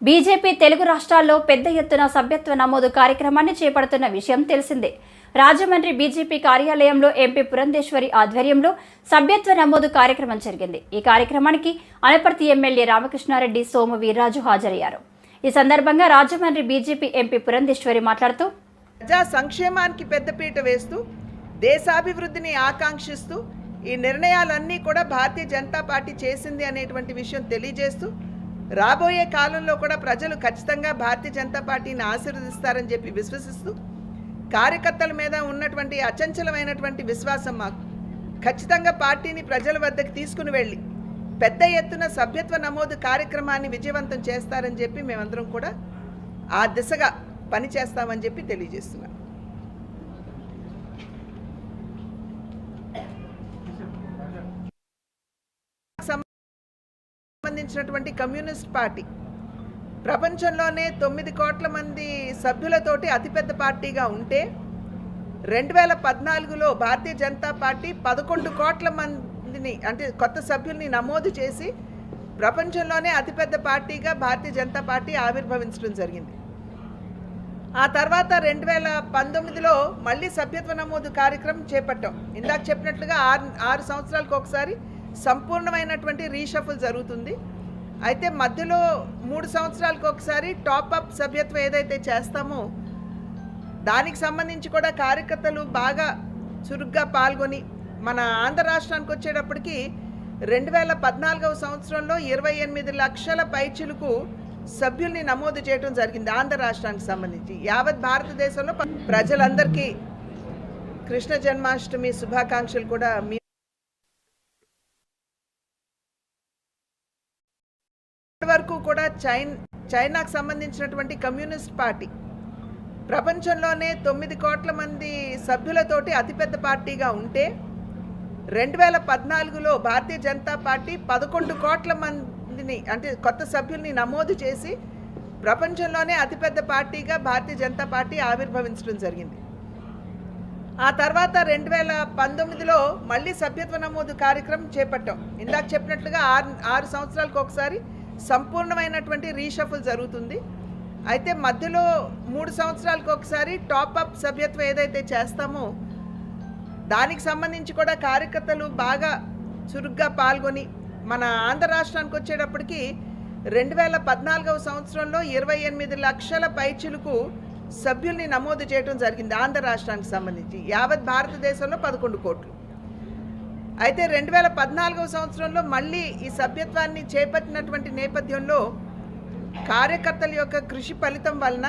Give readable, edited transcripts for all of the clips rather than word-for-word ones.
BJP Telugu రాష్ట్రాల్లో పెద్ద ఎత్తున సభ్యత్వ నమోదు కార్యక్రమాన్ని చేపడుతున్న విషయం తెలిసిందే. రాజమండ్రి బీజేపీ కార్యాలయంలో ఎంపీ పురంధేశ్వరి ఆధ్వర్యంలో సభ్యత్వ నమోదు కార్యక్రమం జరిగింది. ఈ కార్యక్రమానికి అనపర్తి ఎమ్మెల్యే రామకృష్ణారెడ్డి, సోము వీర్రాజు హాజరయ్యారు. ఈ సందర్భంగా రాజమండ్రి బీజేపీ ఎంపీ పురంధేశ్వరి మాట్లాడుతూ, ప్రజా సంక్షేమానికి పెద్దపీట వేస్తూ దేశాభివృద్ధిని ఆకాంక్షిస్తూ ఈ నిర్ణయాలన్నీ కూడా భారతీయ జనతా పార్టీ చేసింది అనేటువంటి విషయం తెలియజేస్తూ, రాబోయే కాలంలో కూడా ప్రజలు ఖచ్చితంగా భారతీయ జనతా పార్టీని ఆశీర్వదిస్తారని చెప్పి విశ్వసిస్తూ, కార్యకర్తల మీద ఉన్నటువంటి అచంచలమైనటువంటి విశ్వాసం మాకు ఖచ్చితంగా పార్టీని ప్రజల వద్దకు తీసుకుని వెళ్ళి పెద్ద ఎత్తున సభ్యత్వ నమోదు కార్యక్రమాన్ని విజయవంతం చేస్తారని చెప్పి మేమందరం కూడా ఆ దిశగా పనిచేస్తామని చెప్పి తెలియజేస్తున్నాం. సంబంధించినటువంటి కమ్యూనిస్ట్ పార్టీ ప్రపంచంలోనే 9 కోట్ల మంది సభ్యులతోటి అతిపెద్ద పార్టీగా ఉంటే 2014లో భారతీయ జనతా పార్టీ 11 కోట్ల మందిని అంటే కొత్త సభ్యుల్ని నమోదు చేసి ప్రపంచంలోనే అతిపెద్ద పార్టీగా భారతీయ జనతా పార్టీ ఆవిర్భవించడం జరిగింది. ఆ తర్వాత 2019లో మళ్ళీ సభ్యత్వ నమోదు కార్యక్రమం చేపట్టాం. ఇందాక చెప్పినట్లుగా 6 సంవత్సరాలకు ఒకసారి సంపూర్ణమైనటువంటి రీషఫుల్ జరుగుతుంది. అయితే మధ్యలో 3 సంవత్సరాలకు ఒకసారి టాప్అప్ సభ్యత్వం ఏదైతే చేస్తామో దానికి సంబంధించి కూడా కార్యకర్తలు బాగా చురుగ్గా పాల్గొని మన ఆంధ్ర రాష్ట్రానికి వచ్చేటప్పటికి 2014వ సంవత్సరంలో 28 లక్షల పైచిలకు సభ్యుల్ని నమోదు చేయడం జరిగింది. ఆంధ్ర రాష్ట్రానికి సంబంధించి యావత్ భారతదేశంలో ప్రజలందరికీ కృష్ణ జన్మాష్టమి శుభాకాంక్షలు కూడా వరకు కూడా చైనాకు సంబంధించినటువంటి కమ్యూనిస్ట్ పార్టీ ప్రపంచంలోనే 9 కోట్ల మంది సభ్యులతోటి అతిపెద్ద పార్టీగా ఉంటే 2014లో భారతీయ జనతా పార్టీ 11 కోట్ల మందిని అంటే కొత్త సభ్యుల్ని నమోదు చేసి ప్రపంచంలోనే అతిపెద్ద పార్టీగా భారతీయ జనతా పార్టీ ఆవిర్భవించడం జరిగింది. ఆ తర్వాత 2019లో మళ్ళీ సభ్యత్వ నమోదు కార్యక్రమం చేపట్టాం. ఇందాక చెప్పినట్లుగా 6 సంవత్సరాలకు ఒకసారి సంపూర్ణమైనటువంటి రీషఫుల్ జరుగుతుంది. అయితే మధ్యలో 3 సంవత్సరాలకు ఒకసారి టాప్అప్ సభ్యత్వం ఏదైతే చేస్తామో దానికి సంబంధించి కూడా కార్యకర్తలు బాగా చురుగ్గా పాల్గొని మన ఆంధ్ర రాష్ట్రానికి వచ్చేటప్పటికి 2014వ సంవత్సరంలో 28 లక్షల పైచిలకు సభ్యుల్ని నమోదు చేయడం జరిగింది. ఆంధ్ర రాష్ట్రానికి సంబంధించి యావత్ భారతదేశంలో 11 కోట్లు. అయితే 2014వ సంవత్సరంలో మళ్ళీ ఈ సభ్యత్వాన్ని చేపట్టినటువంటి నేపథ్యంలో కార్యకర్తల యొక్క కృషి ఫలితం వలన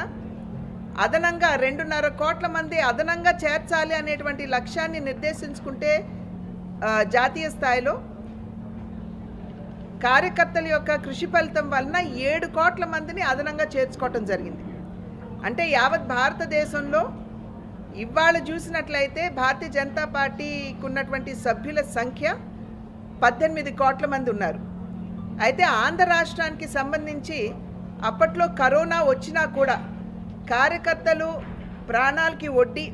అదనంగా 2.5 కోట్ల మంది అదనంగా చేర్చాలి అనేటువంటి లక్ష్యాన్ని నిర్దేశించుకుంటే జాతీయ స్థాయిలో కార్యకర్తల యొక్క కృషి ఫలితం వలన 7 కోట్ల మందిని అదనంగా చేర్చుకోవటం జరిగింది. అంటే యావత్ భారతదేశంలో ఇవాళ చూసినట్లయితే భారతీయ జనతా పార్టీకి ఉన్నటువంటి సభ్యుల సంఖ్య 18 కోట్ల మంది ఉన్నారు. అయితే ఆంధ్ర రాష్ట్రానికి సంబంధించి అప్పట్లో కరోనా వచ్చినా కూడా కార్యకర్తలు ప్రాణాలకి ఒడ్డి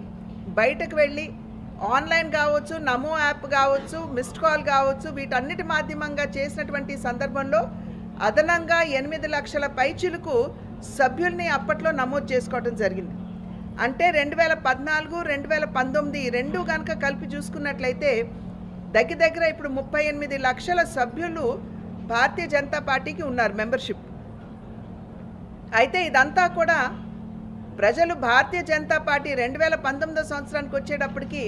బయటకు వెళ్ళి ఆన్లైన్ కావచ్చు, నమో యాప్ కావచ్చు, మిస్డ్ కాల్ కావచ్చు, వీటన్నిటి మాధ్యమంగా చేసినటువంటి సందర్భంలో అదనంగా 8 లక్షల పైచిలకు సభ్యుల్ని అప్పట్లో నమోదు చేసుకోవడం జరిగింది. అంటే 2014, 2019 రెండు కనుక కలిపి చూసుకున్నట్లయితే దగ్గర ఇప్పుడు 38 లక్షల సభ్యులు భారతీయ జనతా పార్టీకి ఉన్నారు మెంబర్షిప్. అయితే ఇదంతా కూడా ప్రజలు భారతీయ జనతా పార్టీ 2019 సంవత్సరానికి వచ్చేటప్పటికి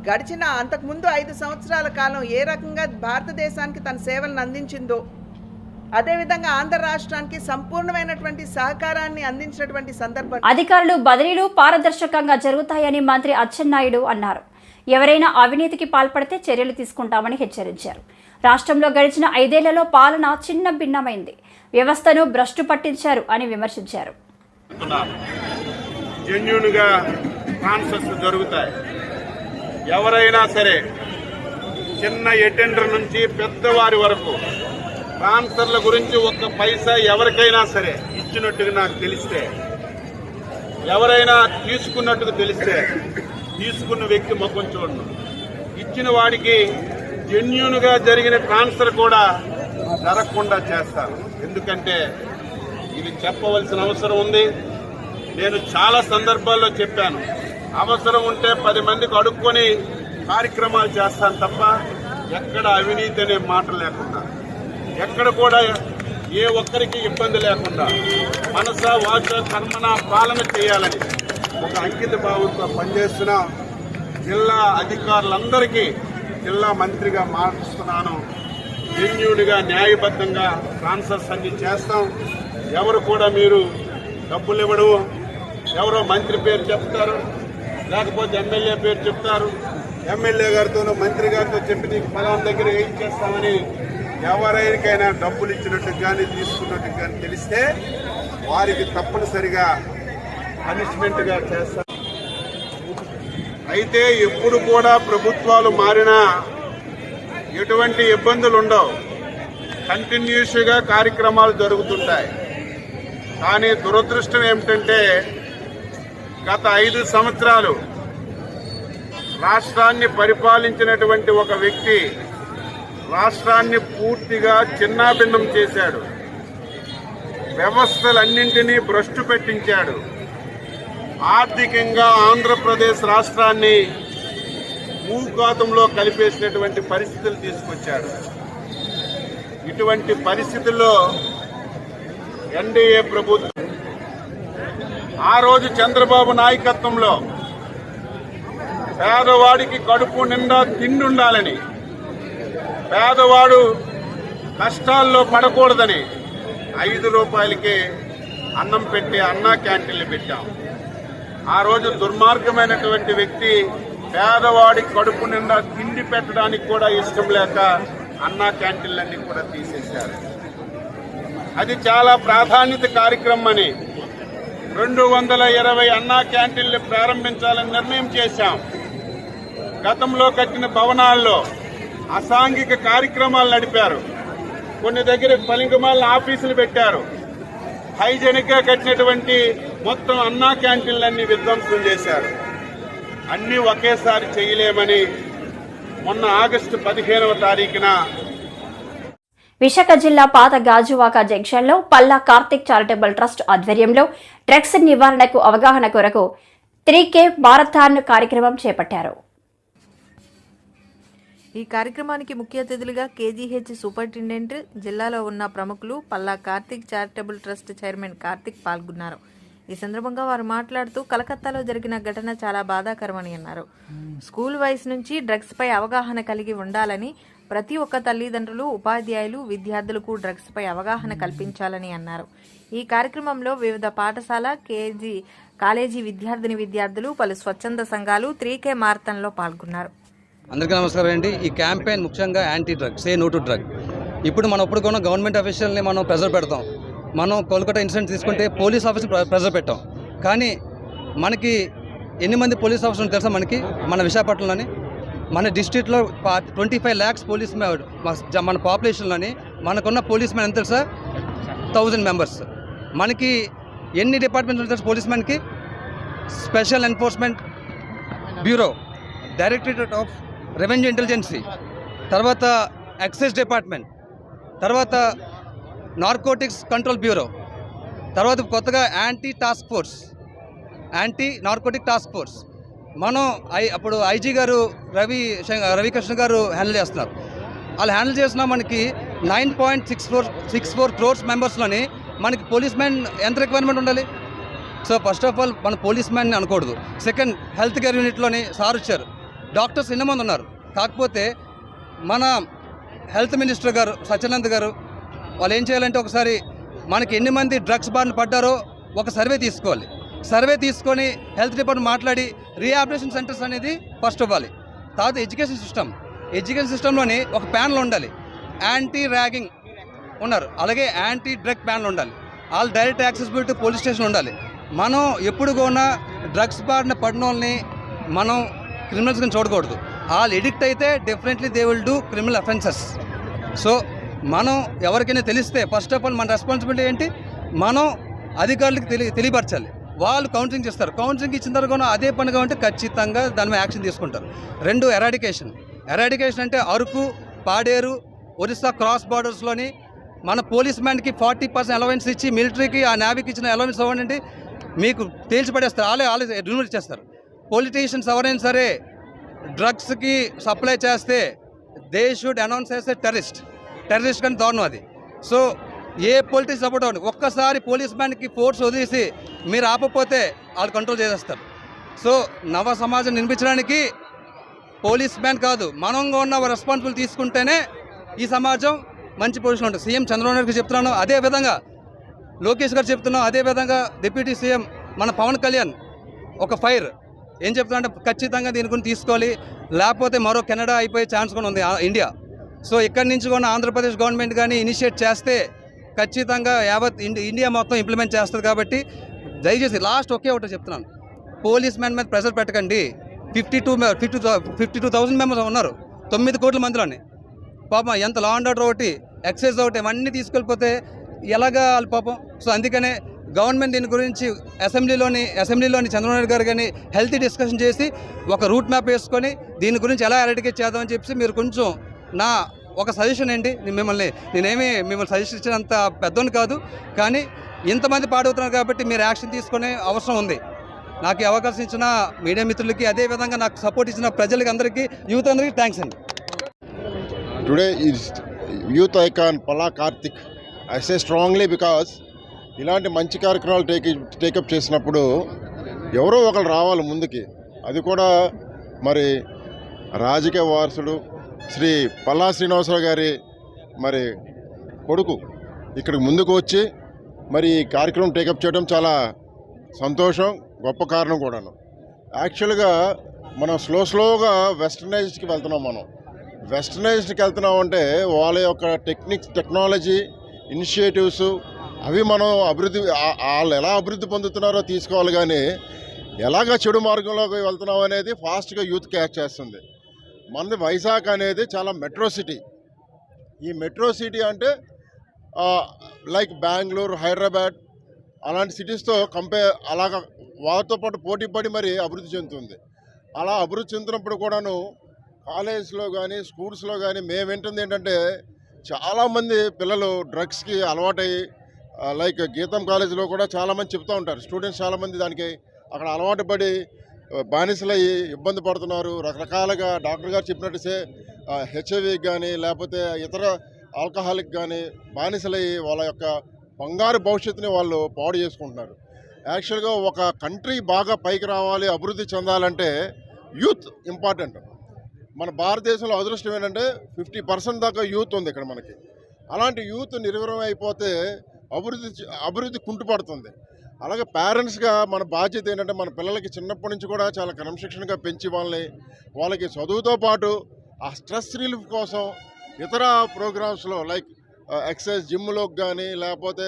గడిచిన అంతకుముందు 5 సంవత్సరాల కాలం ఏ రకంగా భారతదేశానికి తన సేవలను అందించిందో అదేవిధంగా ఆంధ్ర రాష్ట్రానికి సంపూర్ణమైనటువంటి సహకారాన్ని అందించినటువంటి సందర్భం. అధికారులు బదిలీలు పారదర్శకంగా జరుగుతాయని మంత్రి అచ్చెన్నాయుడు అన్నారు. ఎవరైనా అవినీతికి పాల్పడితే చర్యలు తీసుకుంటామని హెచ్చరించారు. రాష్ట్రంలో గడిచిన 5 ఏళ్లలో పాలన చిన్న భిన్నమైంది, వ్యవస్థను భ్రష్టు పట్టించారు అని విమర్శించారు. జెన్యూన్గా ట్రాన్స్ఫర్స్ జరుగుతాయి. ఎవరైనా సరే చిన్న అటెండర్ నుంచి పెద్దవారి వరకు ట్రాన్స్ఫర్ల గురించి ఒక్క పైసా ఎవరికైనా సరే ఇచ్చినట్టుగా నాకు తెలిస్తే, ఎవరైనా తీసుకున్నట్టుగా తెలిస్తే తీసుకున్న వ్యక్తి మొక్కం చూడను, ఇచ్చిన వాడికి జెన్యూన్గా జరిగిన ట్రాన్స్ఫర్ కూడా జరగకుండా చేస్తారు. ఎందుకంటే ఇది చెప్పవలసిన అవసరం ఉంది. నేను చాలా సందర్భాల్లో చెప్పాను, అవసరం ఉంటే 10 మందికి అడుక్కొని కార్యక్రమాలు చేస్తాను తప్ప ఎక్కడ అవినీతి అనే మాట లేకుండా, ఎక్కడ కూడా ఏ ఒక్కరికి ఇబ్బంది లేకుండా మనస వాచ కర్మన పాలన చేయాలని ఒక అంకిత భావంతో పనిచేస్తున్న జిల్లా అధికారులందరికీ జిల్లా మంత్రిగా మారుస్తున్నాను. జెన్యూన్గా న్యాయబద్ధంగా ట్రాన్స్ఫర్స్ అన్ని చేస్తాం. ఎవరు కూడా మీరు డబ్బులు ఇవ్వడం, ఎవరో మంత్రి పేరు చెప్తారు, లేకపోతే ఎమ్మెల్యే పేరు చెప్తారు, ఎమ్మెల్యే గారితోనూ మంత్రి గారితో చెప్పి నీకు ఫలానా దగ్గర ఏం చేస్తామని ఎవరికైనా డబ్బులు ఇచ్చినట్టు కానీ తీసుకున్నట్టు కానీ తెలిస్తే వారికి తప్పనిసరిగా పనిష్మెంట్గా చేస్తారు. అయితే ఎప్పుడు కూడా ప్రభుత్వాలు మారినా ఎటువంటి ఇబ్బందులు ఉండవు, కంటిన్యూస్గా కార్యక్రమాలు జరుగుతుంటాయి. కానీ దురదృష్టం ఏమిటంటే గత 5 సంవత్సరాలు రాష్ట్రాన్ని పరిపాలించినటువంటి ఒక వ్యక్తి రాష్ట్రాన్ని పూర్తిగా చిన్నాభిన్నం చేశాడు, వ్యవస్థలన్నింటినీ భ్రష్టు పెట్టించాడు, ఆర్థికంగా ఆంధ్రప్రదేశ్ రాష్ట్రాన్ని భూఘాతంలో కలిపేసినటువంటి పరిస్థితులు తీసుకొచ్చాడు. ఇటువంటి పరిస్థితుల్లో ఎన్డీఏ ప్రభుత్వం ఆ రోజు చంద్రబాబు నాయకత్వంలో పేదవాడికి కడుపు నిండా తిండి ఉండాలని, పేదవాడు కష్టాల్లో పడకూడదని 5 రూపాయలకే అన్నం పెట్టి అన్నా క్యాంటీన్లు పెట్టాం. ఆ రోజు దుర్మార్గమైనటువంటి వ్యక్తి పేదవాడి కడుపు నిండా తిండి పెట్టడానికి కూడా ఇష్టం లేక అన్నా క్యాంటీన్లన్నీ కూడా తీసేశారు. అది చాలా ప్రాధాన్యత కార్యక్రమం అని 220 అన్నా క్యాంటీన్లు ప్రారంభించాలని నిర్ణయం చేశాం. గతంలో కట్టిన భవనాల్లో అసాంఘిక కార్యక్రమాలు నడిపారు, కొన్ని దగ్గర పలింగమాల ఆఫీసులు పెట్టారు, హైజెనిక్ గా కట్టినటువంటి మొత్తం అన్నా క్యాంటీన్లన్నీ విధ్వంసం చేశారు. అన్నీ ఒకేసారి చేయలేమని మొన్న ఆగస్టు 15వ తారీఖున విశాఖ జిల్లా పాత గాజువాక జంక్షన్లో పల్లా కార్తిక్ చారిటబుల్ ట్రస్ట్ ఆధ్వర్యంలో డ్రగ్స్ నివారణకు అవగాహన కొరకు 3K మారథాన్ కార్యక్రమం చేపట్టారు. ఈ కార్యక్రమానికి ముఖ్య అతిథులుగా కేజీహెచ్ సూపరింటెండెంట్, జిల్లాలో ఉన్న ప్రముఖులు, Palla Karthik charitable trust chairman Karthik పాల్గొన్నారు. ఈ సందర్భంగా వారు మాట్లాడుతూ కలకత్తాలో జరిగిన ఘటన చాలా బాధాకరమని అన్నారు. స్కూల్ వయసు నుంచి డ్రగ్స్ పై అవగాహన కలిగి ఉండాలని, ప్రతి ఒక్క తల్లిదండ్రులు, ఉపాధ్యాయులు, విద్యార్థులకు డ్రగ్స్ పై అవగాహన కల్పించాలని అన్నారు. ఈ కార్యక్రమంలో వివిధ పాఠశాల, కాలేజీ విద్యార్థులు, పలు స్వచ్ఛంద సంఘాలు 3K మారథాన్లో పాల్గొన్నారు. అందరికీ నమస్కారం అండి. ఈ క్యాంపెయిన్ ముఖ్యంగా anti drug, say no to drug. ఇప్పుడు మనం ఎప్పుడు కొన్న గవర్నమెంట్ అఫీషియల్ని మనం ప్రెజర్ పెడతాం. మనం కోల్కతా ఇన్సిడెంట్ తీసుకుంటే పోలీస్ ఆఫీసర్ ప్రెజర్ పెట్టాం. కానీ మనకి ఎన్ని మంది పోలీస్ ఆఫీసర్లు తెలుసా? మన విశాఖపట్నంలోని మన డిస్ట్రిక్ట్లో 25 lakhs పోలీస్ మన పాపులేషన్లోని మనకున్న పోలీస్ మ్యాన్ ఎంత తెలుసా? 1000 members. మనకి ఎన్ని డిపార్ట్మెంట్స్ తెలుసు పోలీస్ మ్యాన్కి? Special enforcement bureau, directorate of revenue intelligence, తర్వాత ఎక్సైజ్ డిపార్ట్మెంట్, తర్వాత నార్కోటిక్స్ కంట్రోల్ బ్యూరో, తర్వాత కొత్తగా యాంటీ నార్కోటిక్ టాస్క్ ఫోర్స్. మనం అప్పుడు ఐజీ గారు రవికృష్ణ గారు హ్యాండిల్ చేస్తున్నారు. వాళ్ళు హ్యాండిల్ చేసిన మనకి 9.64 crores మెంబర్స్లోని మనకి పోలీస్ మ్యాన్ ఎంత రిక్వైర్మెంట్ ఉండాలి? సో ఫస్ట్ ఆఫ్ ఆల్ మన పోలీస్ మ్యాన్ని అనకూడదు. సెకండ్, హెల్త్ కేర్ యూనిట్లోని సార్ వచ్చారు, డాక్టర్స్ ఎన్నోమంది ఉన్నారు. కాకపోతే మన హెల్త్ మినిస్టర్ గారు సత్యానంద్ గారు వాళ్ళు ఏం చేయాలంటే ఒకసారి మనకి ఎన్ని మంది డ్రగ్స్ బారిన పడ్డారో ఒక సర్వే తీసుకోవాలి. సర్వే తీసుకొని హెల్త్ డిపార్ట్మెంట్ మాట్లాడి రీహాబిలిటేషన్ సెంటర్స్ అనేది ఫస్ట్ ఇవ్వాలి. తర్వాత ఎడ్యుకేషన్ సిస్టంలోని ఒక ప్యానల్ ఉండాలి. యాంటీ ర్యాగింగ్ ఉన్నారు, అలాగే యాంటీ డ్రగ్ ప్యానల్ ఉండాలి. వాళ్ళు డైరెక్ట్ యాక్సెసిబిలిటీ పోలీస్ స్టేషన్ ఉండాలి. మనం ఎప్పుడు కూడా డ్రగ్స్ బారిన పడిన వాళ్ళని మనం క్రిమినల్స్గా చూడకూడదు. వాళ్ళు ఎడిక్ట్ అయితే definitely they will do criminal offences. So మనం ఎవరికైనా తెలిస్తే ఫస్ట్ ఆఫ్ ఆల్ మన రెస్పాన్సిబిలిటీ ఏంటి? మనం అధికారులకు తెలియపరచాలి. వాళ్ళు కౌన్సిలింగ్ చేస్తారు. కౌన్సిలింగ్ ఇచ్చిన తర్వాత అదే పనిగా ఉంటే ఖచ్చితంగా దాని మీద యాక్షన్ తీసుకుంటారు. 2, ఎరాడికేషన్ అంటే అరకు, పాడేరు, ఒరిస్సా క్రాస్ బార్డర్స్లోని మన పోలీస్ మ్యాన్కి 40% అలవెన్స్ ఇచ్చి మిలిటరీకి ఆ నేవీకి ఇచ్చిన అలవెన్స్ అవ్వండి మీకు తేల్చి పడేస్తారు, వాళ్ళే రిమూవ్ చేస్తారు. పొలిటీషియన్స్ ఎవరైనా సరే డ్రగ్స్కి సప్లై చేస్తే దే షుడ్ అనౌన్స్ చేస్తే టెర్రరిస్ట్ కానీ దారుణం అది. సో ఏ పొలిటిక్స్ సపోర్ట్ అవ్వండి, ఒక్కసారి పోలీస్ మ్యాన్కి ఫోర్స్ వదిలేసి మీరు ఆపకపోతే వాళ్ళు కంట్రోల్ చేసేస్తారు. సో నవ సమాజం నిర్మించడానికి పోలీస్ మ్యాన్ కాదు, మనంగా ఉన్న రెస్పాన్సిబుల్ తీసుకుంటేనే ఈ సమాజం మంచి పొజిషన్ ఉంటుంది. సీఎం చంద్రబాబు నాయుడుకి చెప్తున్నాను, అదేవిధంగా లోకేష్ గారు చెప్తున్నాం, అదేవిధంగా డిప్యూటీ సీఎం మన పవన్ కళ్యాణ్ ఒక ఫైర్ ఏం చెప్తున్నా అంటే ఖచ్చితంగా దీని గురించి తీసుకోవాలి, లేకపోతే మరో కెనడా అయిపోయే ఛాన్స్ కూడా ఉంది ఇండియా. సో ఇక్కడి నుంచి కూడా ఆంధ్రప్రదేశ్ గవర్నమెంట్ కానీ ఇనిషియేట్ చేస్తే ఖచ్చితంగా యావత్ ఇండియా మొత్తం ఇంప్లిమెంట్ చేస్తుంది. కాబట్టి దయచేసి లాస్ట్ ఒకటి చెప్తున్నాను, పోలీస్ మ్యాన్ మీద ప్రెషర్ పెట్టకండి. 52,000 మెంబర్స్ ఉన్నారు 9 కోట్ల మందిలోని. పాపం ఎంత లా అండ్ ఆర్డర్ ఒకటి, ఎక్సైజ్ ఒకటి, ఇవన్నీ తీసుకెళ్ళిపోతే ఎలాగా వాళ్ళు పాపం. సో అందుకనే గవర్నమెంట్ దీని గురించి అసెంబ్లీలోని చంద్రబాబు నాయుడు గారు కానీ హెల్తీ డిస్కషన్ చేసి ఒక రూట్ మ్యాప్ వేసుకొని దీని గురించి ఎలా ఎరాడికేట్ చేద్దామని చెప్పి మీరు కొంచెం నా ఒక సజెషన్ ఏంటి, నేనేమి మిమ్మల్ని సజెషన్ ఇచ్చినంత పెద్దోని కాదు, కానీ ఇంతమంది పాడవుతున్నారు కాబట్టి మీరు యాక్షన్ తీసుకునే అవసరం ఉంది. నాకు ఈ అవకాశం ఇచ్చిన మీడియా మిత్రులకి, అదేవిధంగా నాకు సపోర్ట్ ఇచ్చిన ప్రజలకి అందరికీ, యూత్ అందరికీ థ్యాంక్స్ అండి. Today is youth icon Palla Karthik. I say strongly because ఇలాంటి మంచి కార్యక్రమాలు టేకప్ చేసినప్పుడు ఎవరో ఒకరు రావాలి ముందుకి. అది కూడా మరి రాజకీయ వారసుడు శ్రీ పల్లా శ్రీనివాసరావు గారి మరి కొడుకు ఇక్కడికి ముందుకు వచ్చి మరి ఈ కార్యక్రమం టేకప్ చేయడం చాలా సంతోషం, గొప్ప కారణం కూడాను. యాక్చువల్గా మనం స్లోగా వెస్టర్నైజ్డ్కి వెళ్తున్నాం. మనం వెస్టర్నైజ్డ్కి వెళ్తున్నామంటే వాళ్ళ యొక్క టెక్నాలజీ ఇనిషియేటివ్స్ అవి మనం వాళ్ళు ఎలా అభివృద్ధి పొందుతున్నారో తీసుకోవాలి, కానీ ఎలాగ చెడు మార్గంలోకి వెళ్తున్నాం అనేది ఫాస్ట్గా యూత్ క్యాచ్ చేస్తుంది. మనది వైజాగ్ అనేది చాలా మెట్రో సిటీ. ఈ మెట్రో సిటీ అంటే లైక్ బెంగళూరు, హైదరాబాద్ అలాంటి సిటీస్తో అలాగ వాటితో పాటు పోటీ పడి మరి అభివృద్ధి చెందుతుంది. అలా అభివృద్ధి చెందినప్పుడు కూడాను కాలేజ్లో కానీ స్కూల్స్లో కానీ మేము వింటుంది ఏంటంటే చాలామంది పిల్లలు డ్రగ్స్కి అలవాటయ్యి, లైక్ గీతం కాలేజీలో కూడా చాలామంది చెప్తూ ఉంటారు, స్టూడెంట్స్ చాలామంది దానికి అక్కడ అలవాటు పడి బానిసలయ్యి ఇబ్బంది పడుతున్నారు. రకరకాలుగా డాక్టర్ గారు చెప్పినట్టు హెచ్ఐవికి కానీ లేకపోతే ఇతర ఆల్కహాలిక్ కానీ బానిసలయ్యి వాళ్ళ యొక్క బంగారు భవిష్యత్తుని వాళ్ళు పాడు చేసుకుంటున్నారు. యాక్చువల్గా ఒక కంట్రీ బాగా పైకి రావాలి, అభివృద్ధి చెందాలంటే యూత్ ఇంపార్టెంట్. మన భారతదేశంలో అదృష్టం ఏంటంటే 50% దాకా యూత్ ఉంది ఇక్కడ మనకి. అలాంటి యూత్ నిర్వీర్యం అయిపోతే అభివృద్ధి కుంటుపడుతుంది. అలాగే పేరెంట్స్గా మన బాధ్యత ఏంటంటే మన పిల్లలకి చిన్నప్పటి నుంచి కూడా చాలా క్రమశిక్షణగా పెంచి వాళ్ళకి చదువుతో పాటు ఆ స్ట్రెస్ రిలీఫ్ కోసం ఇతర ప్రోగ్రామ్స్లో లైక్ ఎక్సర్సైజ్ జిమ్లోకి కానీ లేకపోతే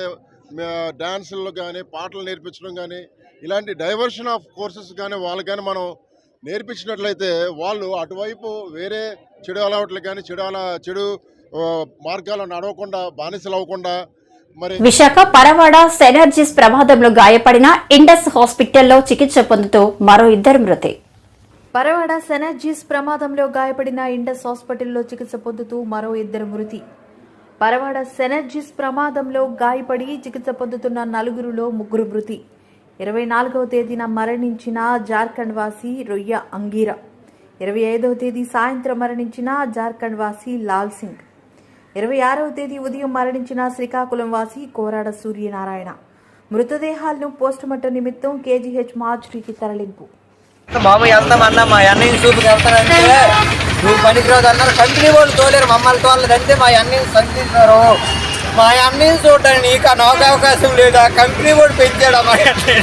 డ్యాన్సుల్లో కానీ పాటలు నేర్పించడం కానీ ఇలాంటి డైవర్షన్ ఆఫ్ కోర్సెస్ కానీ వాళ్ళకి కానీ మనం నేర్పించినట్లయితే వాళ్ళు అటువైపు వేరే చెడు అలవాట్లు కానీ చెడు మార్గాల్లో నడవకుండా బానిసలు అవ్వకుండా. మరి విశాఖ పరవాడ సెనర్జీస్ ప్రమాదంలో గాయపడిన ఇండస్ హాస్పిటల్లో చికిత్స పొందుతూ మరో 2 మృతి. పరవాడ సెనర్జీస్ ప్రమాదంలో గాయపడిన ఇండస్ హాస్పిటల్లో చికిత్స పొందుతూ మరో 2 మృతి. పరవాడ సెనర్జీస్ ప్రమాదంలో గాయపడి చికిత్స పొందుతున్న 4గురిలో 3 మృతి. 24వ తేదీన మరణించిన జార్ఖండ్ వాసి రొయ్య అంగీరా, 25వ తేదీ సాయంత్రం మరణించిన జార్ఖండ్ వాసి లాల్ సింగ్, 26వ తేదీ ఉదయం మరణించిన శ్రీకాకుళం వాసి కోరాడ సూర్యనారాయణ. మృతదేహాలను పోస్టుమార్టం నిమిత్తం కేజీహెచ్ మార్చురీకి తరలింపు. మామూలు వెళ్తామన్నా మా అన్నయ్య చూపుకి వెళ్తానంటే నువ్వు పనికిరాదు అన్నారు. కంపెనీ వాళ్ళు తోలేరు, మమ్మల్ని తోలేదంటే మా అన్నయ్య సంధించారు. మా అన్నయ్య చూడడానికి నీకు నాకు అవకాశం లేదా? కంపెనీ వాడు పెంచాడు మా అన్నయ్య.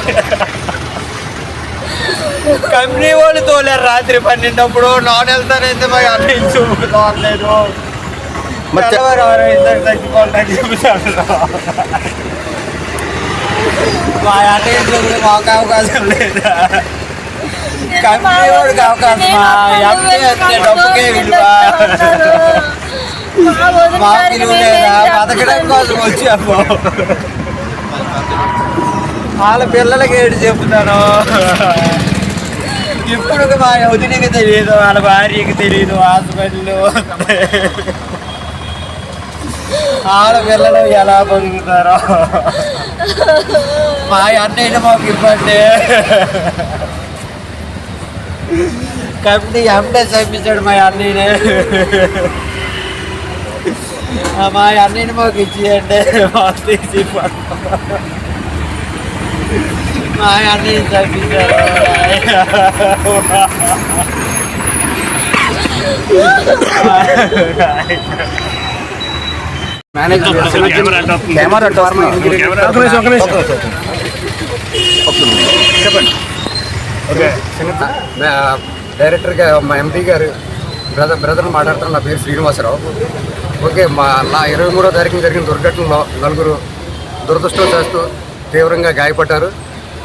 కంపెనీ వాళ్ళు తోలేరు రాత్రి 12 నాన్ వెళ్తానైతే మా అన్నయ్య చూపుకి తోలలేదు. చచ్చిపోతాను చెబుతాడు. మా అన్నయ్య చూపుకి మాకు అవకాశం లేదా? కంపెనీ వాడికి అవకాశమా? డబ్బుకే విలువ, మా విలువ లేదా? బతకడం కోసం వచ్చాము. వాళ్ళ పిల్లలకి ఏంటి చెప్తాను. ఇప్పుడు మా వదిలికి తెలియదు, వాళ్ళ భార్యకి తెలియదు హాస్పిటల్ ఆడపిల్లలు ఎలా బతుకుతారో మా అన్నయ్య మాకు ఇవ్వండి. కంపెనీ ఎంటే చంపించాడు మా అన్నయ్యని. మా అన్నయ్యని మాకు ఇచ్చేయండి. మాకు తీసి మా అన్నయ్యని చంపించారు. చెప్పండి. డైరెక్టర్గా మా ఎంపీ గారు బ్రదర్ మాట్లాడుతున్న నా పేరు శ్రీనివాసరావు. ఓకే, నా 23వ తారీఖున జరిగిన దుర్ఘటనలో 4 దురదృష్టవశాత్తు తీవ్రంగా గాయపడ్డారు.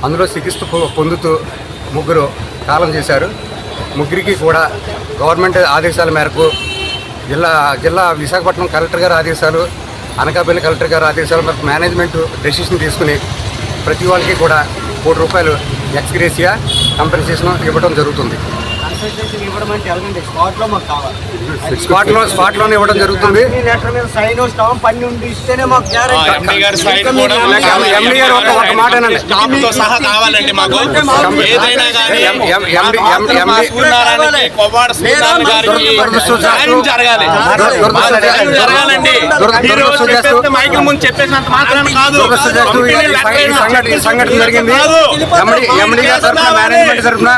అందులో చికిత్స పొందుతూ 3 కాలం చేశారు. ముగ్గురికి కూడా గవర్నమెంట్ ఆదేశాల మేరకు జిల్లా విశాఖపట్నం కలెక్టర్ గారి ఆదేశాలు, అనకాపల్లి కలెక్టర్ గారి ఆదేశాల మేరకు మేనేజ్మెంట్ డెసిషన్ తీసుకుని ప్రతి వాళ్ళకి కూడా ₹1 ఎక్స్గ్రేసియా కంపెన్సేషన్ ఇవ్వడం జరుగుతుంది. స్పాట్లోనే ఇవ్వడం జరుగుతుంది. ఎండి గారు ఒక మాట సంఘటన జరిగింది. ఎండి గారి తరఫున మేనేజ్మెంట్ తరఫున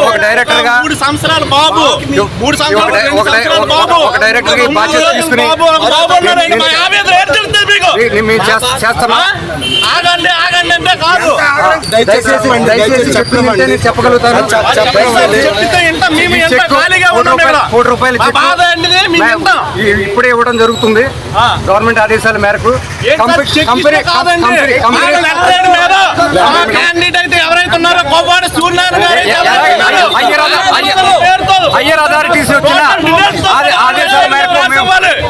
ఒక డైరెక్టర్ గా 3 సంవత్సరాలు బాబు, 3 సంవత్సరాలు బాబు, ఒక డైరెక్టర్ గా బాధ్యత తీసుకుని చెప్పగలుగుతారు. ఇప్పుడే ఇవ్వడం జరుగుతుంది గవర్నమెంట్ ఆదేశాల మేరకు. హయ్యర్ అథారిటీస్ వచ్చిన ఆదేశాల మేరకు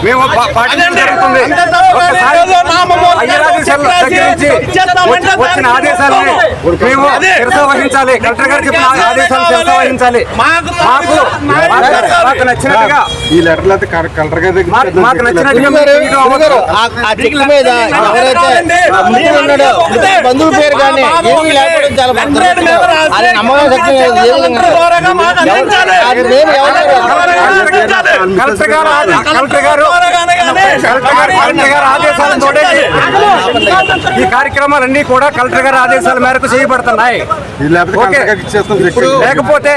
మేము పాటించడం జరుగుతుంది. హయ్యర్ ఆదేశాల దగ్గర నుంచి వచ్చిన ఆదేశాలని మేము శిరస వహించాలి. కలెక్టర్ గారు చెప్పిన ఆదేశాలను శిరస వహించాలి. మాకు నచ్చినట్టుగా ఈ లెటర్లు అయితే కలెక్టర్ గారి దగ్గర మాకు నచ్చినట్టుగా బంధువుల పేరు కానీ ఏమీ లేకపోవడం చాలా అది నమ్మకం కలెక్టర్ గారు ఆదేశాలతో ఈ కార్యక్రమాలన్నీ కూడా కలెక్టర్ గారి ఆదేశాల మేరకు చేయబడుతున్నాయి. లేకపోతే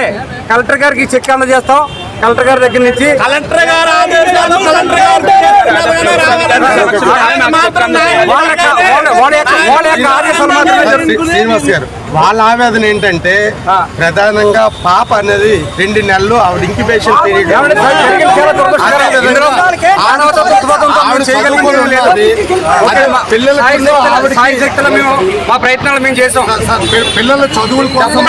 కలెక్టర్ గారికి చెక్ అందజేస్తాం. కలెక్టర్ గారి దగ్గర నుంచి కలెక్టర్ గారు శ్రీనివాస్ గారు వాళ్ళ ఆవేదన ఏంటంటే ప్రధానంగా పాప అనేది 2 నెలలు ఆవిడ ఇంక్యుబేషన్ పీరియడ్. మా ప్రయత్నాలు మేము చేసాం. పిల్లల చదువుల కోసం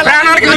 ప్రాణానికి